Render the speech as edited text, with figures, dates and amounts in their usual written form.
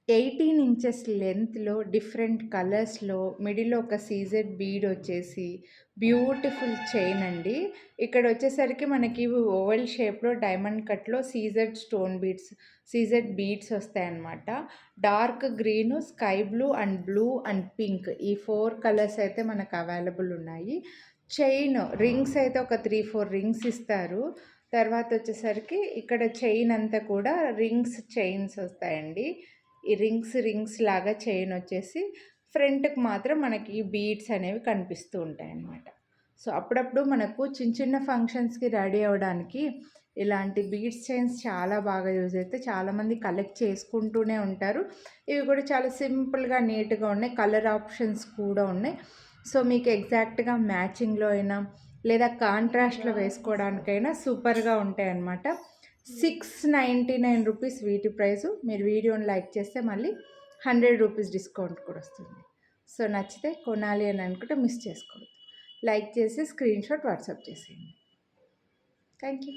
18 inches లెంత్‌లో different కలర్స్‌లో మిడిల్‌లో ఒక సీజెడ్ బీడ్ వచ్చేసి బ్యూటిఫుల్ చైన్ అండి. ఇక్కడొచ్చేసరికి మనకి ఓవెల్ షేప్‌లో డైమండ్ కట్‌లో సీజెడ్ బీడ్స్ వస్తాయన్నమాట. Dark green, sky blue and blue and pink ఈ 4 కలర్స్ అయితే మనకు అవైలబుల్ ఉన్నాయి. చైన్ రింగ్స్ అయితే ఒక 3, 4 రింగ్స్ ఇస్తారు. తర్వాత వచ్చేసరికి ఇక్కడ చైన్ అంతా కూడా చైన్స్ వస్తాయండి. ఈ రింగ్స్ లాగా చైన్ వచ్చేసి ఫ్రంట్‌కి మాత్రం మనకి బీడ్స్ అనేవి కనిపిస్తూ ఉంటాయన్నమాట. సో, అప్పుడప్పుడు మనకు చిన్న చిన్న ఫంక్షన్స్‌కి రెడీ అవ్వడానికి ఇలాంటి బీడ్స్ చైన్స్ చాలా బాగా యూజ్ అయితాయి. చాలామంది కలెక్ట్ చేసుకుంటూనే ఉంటారు. ఇవి కూడా చాలా సింపుల్‌గా, నీట్‌గా ఉన్నాయి. కలర్ ఆప్షన్స్ కూడా ఉన్నాయి. సో, మీకు ఎగ్జాక్ట్‌గా మ్యాచింగ్‌లో అయినా లేదా కాంట్రాస్ట్‌లో వేసుకోవడానికైనా సూపర్‌గా ఉంటాయన్నమాట. 699 రూపీస్ వీటి ప్రైసు. మీరు వీడియోని లైక్ చేస్తే మళ్ళీ 100 రూపీస్ డిస్కౌంట్ కూడా వస్తుంది. సో, నచ్చితే కొనాలి అని అనుకుంటే మిస్ చేసుకోవద్దు. లైక్ చేసి స్క్రీన్‌షాట్ వాట్సాప్ చేసేయండి. Thank you.